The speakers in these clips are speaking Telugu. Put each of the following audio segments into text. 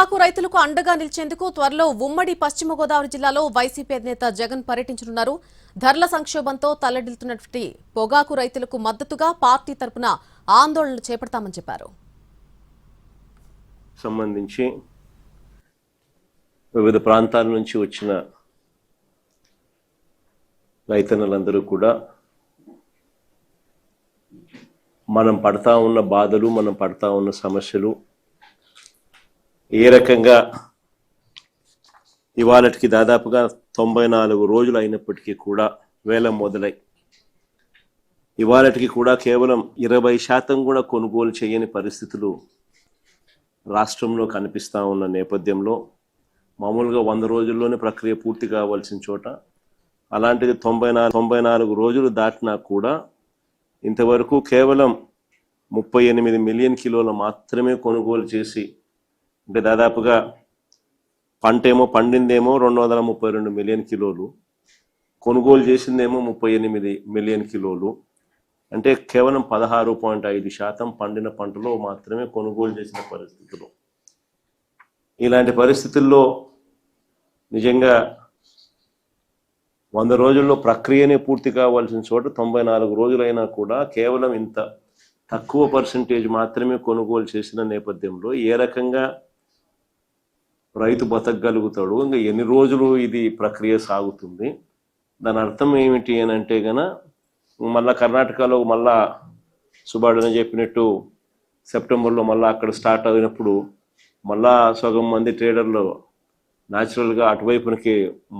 రైతులకు అండగా నిలిచేందుకు త్వరలో ఉమ్మడి పశ్చిమ గోదావరి జిల్లాలో వైసీపీ అధినేత జగన్ పర్యటించనున్నారు. ధరల సంక్షోభంతో తల్లడిల్లుతున్నటువంటి పొగాకు రైతులకు మద్దతుగా పార్టీ తరపున ఆందోళనలు చేపడతామని చెప్పారు. సంబంధించి వివిధ ప్రాంతాల నుంచి వచ్చిన రైతన్నలందరూ కూడా మనం పడతా ఉన్న బాధలు, మనం పడతా ఉన్న సమస్యలు ఏ రకంగా ఇవాళకి దాదాపుగా 94 రోజులు అయినప్పటికీ కూడా వేలం మొదలై ఇవాళకి కూడా కేవలం 20% కూడా కొనుగోలు చేయని పరిస్థితులు రాష్ట్రంలో కనిపిస్తూ ఉన్న నేపథ్యంలో మామూలుగా 100 రోజుల్లోనే ప్రక్రియ పూర్తి కావాల్సిన చోట అలాంటిది 94 రోజులు దాటినా కూడా ఇంతవరకు కేవలం 38 మిలియన్ కిలోలు మాత్రమే కొనుగోలు చేసి, అంటే దాదాపుగా పంటేమో పండిందేమో 232 మిలియన్ కిలోలు, కొనుగోలు చేసిందేమో 38 మిలియన్ కిలోలు, అంటే కేవలం 16.5% పండిన పంటలో మాత్రమే కొనుగోలు చేసిన పరిస్థితులు. ఇలాంటి పరిస్థితుల్లో నిజంగా 100 రోజుల్లో ప్రక్రియనే పూర్తి కావాల్సిన చోట 94 రోజులైనా కూడా కేవలం ఇంత తక్కువ పర్సంటేజ్ మాత్రమే కొనుగోలు చేసిన నేపథ్యంలో ఏ రకంగా రైతు బతకగలుగుతాడు? ఇంకా ఎన్ని రోజులు ఇది ప్రక్రియ సాగుతుంది? దాని అర్థం ఏమిటి అని అంటే గన మళ్ళా కర్ణాటకలో మళ్ళా సుబాడన చెప్పినట్టు సెప్టెంబర్లో మళ్ళీ అక్కడ స్టార్ట్ అయినప్పుడు మళ్ళా సగం మంది ట్రేడర్లు న్యాచురల్గా అటువైపునకి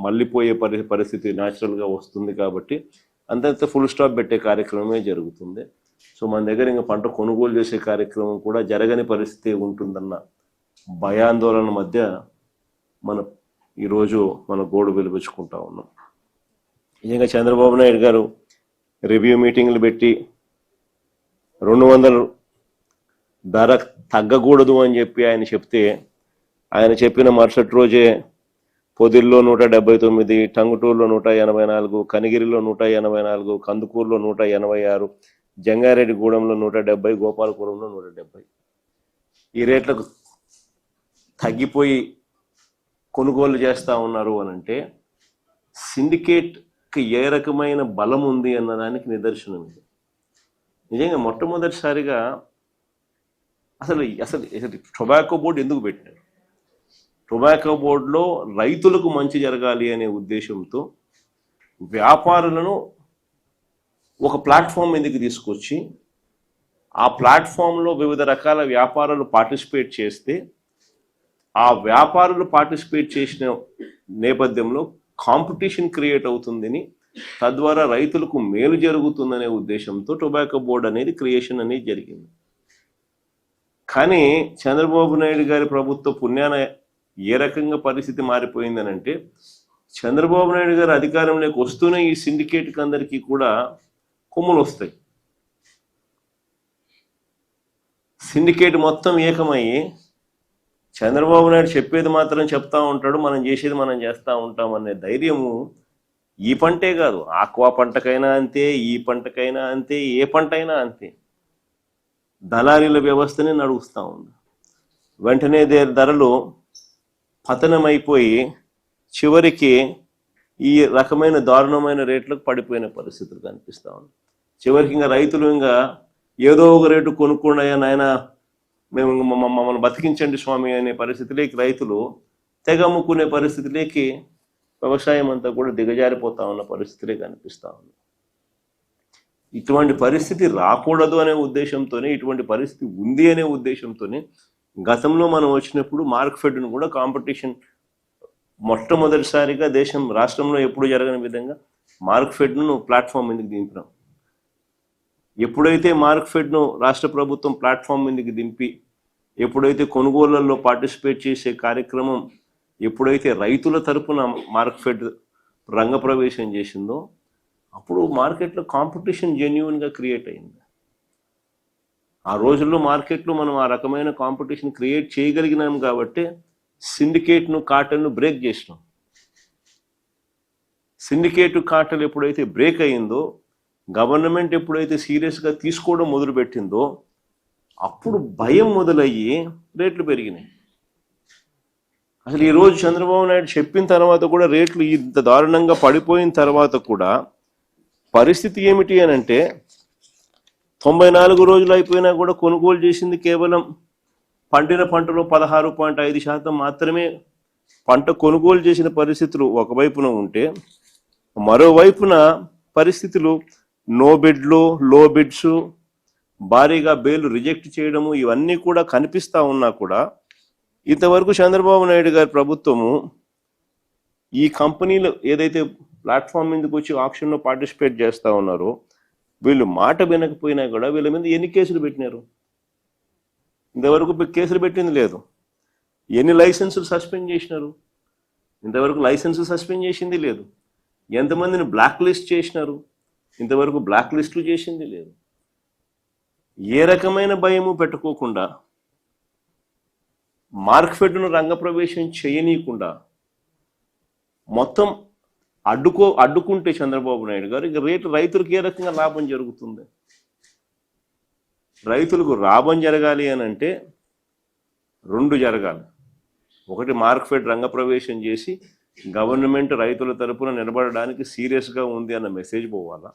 మళ్ళీపోయే పరిస్థితి న్యాచురల్గా వస్తుంది. కాబట్టి అంతంత ఫుల్ స్టాప్ పెట్టే కార్యక్రమమే జరుగుతుంది. సో మన దగ్గర ఇంకా పంట కొనుగోలు చేసే కార్యక్రమం కూడా జరగని పరిస్థితి ఉంటుందన్న భయాందోళన మధ్య ఈరోజు మన గోడు వెలిపించుకుంటా ఉన్నాం. నిజంగా చంద్రబాబు నాయుడు గారు రివ్యూ మీటింగ్లు పెట్టి 200 ధర తగ్గకూడదు అని చెప్పి ఆయన చెప్తే, ఆయన చెప్పిన మరుసటి రోజే పొదిల్లో 179, టంగుటూరులో 184, కనిగిరిలో 184, కందుకూరులో 186, జంగారెడ్డిగూడెంలో 170, గోపాలపురంలో 170 ఈ రేట్లకు తగ్గిపోయి కొనుగోలు చేస్తూ ఉన్నారు అని అంటే సిండికేట్కి ఏ రకమైన బలం ఉంది అన్నదానికి నిదర్శనం ఇది. నిజంగా మొట్టమొదటిసారిగా అసలు టొబాకో బోర్డు ఎందుకు పెట్టినారు? టొబాకో బోర్డులో రైతులకు మంచి జరగాలి అనే ఉద్దేశంతో వ్యాపారులను ఒక ప్లాట్ఫామ్ ఎందుకు తీసుకొచ్చి ఆ ప్లాట్ఫామ్లో వివిధ రకాల వ్యాపారాలు పార్టిసిపేట్ చేస్తే ఆ వ్యాపారులు పార్టిసిపేట్ చేసిన నేపథ్యంలో కాంపిటీషన్ క్రియేట్ అవుతుందని, తద్వారా రైతులకు మేలు జరుగుతుందనే ఉద్దేశంతో టొబాకో బోర్డు అనేది క్రియేషన్ అనేది జరిగింది. కానీ చంద్రబాబు నాయుడు గారి ప్రభుత్వ పుణ్యాన ఏ రకంగా పరిస్థితి మారిపోయిందని అంటే, చంద్రబాబు నాయుడు గారు అధికారంలోకి వస్తూనే ఈ సిండికేట్కి అందరికీ కూడా కొమ్ములు వస్తాయి. సిండికేట్ మొత్తం ఏకమయ్యి చంద్రబాబు నాయుడు చెప్పేది మాత్రం చెప్తా ఉంటాడు, మనం చేసేది మనం చేస్తూ ఉంటాం అనే ధైర్యము ఈ పంటే కాదు, ఆక్వా పంటకైనా అంతే, ఈ పంటకైనా అంతే, ఏ పంట అయినా అంతే. దళారీల వ్యవస్థని నడుస్తూ ఉంది. వెంటనే ధరలు పతనమైపోయి చివరికి ఈ రకమైన దారుణమైన రేట్లకు పడిపోయిన పరిస్థితులు కనిపిస్తూ ఉంది. చివరికి ఇంకా రైతులు ఇంకా ఏదో ఒక రేటు కొనుక్కోండి నాయన, మేము మమ్మల్ని బతికించండి స్వామి అనే పరిస్థితిలోకి రైతులు తెగ అమ్ముకునే పరిస్థితిలోకి వ్యవసాయం అంతా కూడా దిగజారిపోతా ఉన్న పరిస్థితులే కనిపిస్తూ ఉంది. ఇటువంటి పరిస్థితి రాకూడదు అనే ఉద్దేశంతోనే, ఇటువంటి పరిస్థితి ఉంది అనే ఉద్దేశంతోనే గతంలో మనం వచ్చినప్పుడు మార్క్ఫెడ్ను కూడా కాంపిటీషన్ మొట్టమొదటిసారిగా రాష్ట్రంలో ఎప్పుడు జరగని విధంగా మార్క్ఫెడ్ను ప్లాట్ఫామ్ మీదకి దింపినాం. ఎప్పుడైతే మార్క్ఫెడ్ను రాష్ట్ర ప్రభుత్వం ప్లాట్ఫామ్ మీదకి దింపి, ఎప్పుడైతే కొనుగోళ్లలో పార్టిసిపేట్ చేసే కార్యక్రమం ఎప్పుడైతే రైతుల తరపున మార్క్ఫెడ్ రంగప్రవేశం చేసిందో, అప్పుడు మార్కెట్లో కాంపిటీషన్ జెన్యూన్గా క్రియేట్ అయింది. ఆ రోజుల్లో మార్కెట్లో మనం ఆ రకమైన కాంపిటీషన్ క్రియేట్ చేయగలిగినాం కాబట్టి సిండికేట్ను, కార్టెల్ను బ్రేక్ చేసినాం. సిండికేట్ కార్టెల్ ఎప్పుడైతే బ్రేక్ అయిందో, గవర్నమెంట్ ఎప్పుడైతే సీరియస్గా తీసుకోవడం మొదలుపెట్టిందో, అప్పుడు భయం మొదలయ్యి రేట్లు పెరిగినాయి. అసలు ఈ రోజు చంద్రబాబు నాయుడు చెప్పిన తర్వాత కూడా రేట్లు ఇంత దారుణంగా పడిపోయిన తర్వాత కూడా పరిస్థితి ఏమిటి అని అంటే 94 రోజులు అయిపోయినా కూడా కొనుగోలు చేసింది కేవలం పండిన పంటలో 16.5% మాత్రమే పంట కొనుగోలు చేసిన పరిస్థితులు ఒకవైపున ఉంటే మరోవైపున పరిస్థితులు నో బిడ్లు లో బిడ్స్ భారీగా బేలు రిజెక్ట్ చేయడము ఇవన్నీ కూడా కనిపిస్తా ఉన్నా కూడా ఇంతవరకు చంద్రబాబు నాయుడు గారి ప్రభుత్వము ఈ కంపెనీలు ఏదైతే ప్లాట్ఫామ్ మీదకి వచ్చి ఆక్షన్లో పార్టిసిపేట్ చేస్తూ ఉన్నారో వీళ్ళు మాట వినకపోయినా కూడా వీళ్ళ మీద ఎన్ని కేసులు పెట్టినారు? ఇంతవరకు కేసులు పెట్టింది లేదు. ఎన్ని లైసెన్సులు సస్పెండ్ చేసినారు? ఇంతవరకు లైసెన్సులు సస్పెండ్ చేసింది లేదు. ఎంతమందిని బ్లాక్ లిస్ట్ చేసినారు? ఇంతవరకు బ్లాక్ లిస్టులు చేసింది లేదు. ఏ రకమైన భయము పెట్టుకోకుండా మార్కెట్ను రంగప్రవేశం చేయనీయకుండా మొత్తం అడ్డుకుంటే చంద్రబాబు నాయుడు గారు ఇక రైతులకు ఏ రకంగా లాభం జరుగుతుంది? రైతులకు లాభం జరగాలి అని అంటే రెండు జరగాలి. ఒకటి మార్కెట్ రంగప్రవేశం చేసి గవర్నమెంట్ రైతుల తరపున నిలబడడానికి సీరియస్గా ఉంది అన్న మెసేజ్ పోవాలా.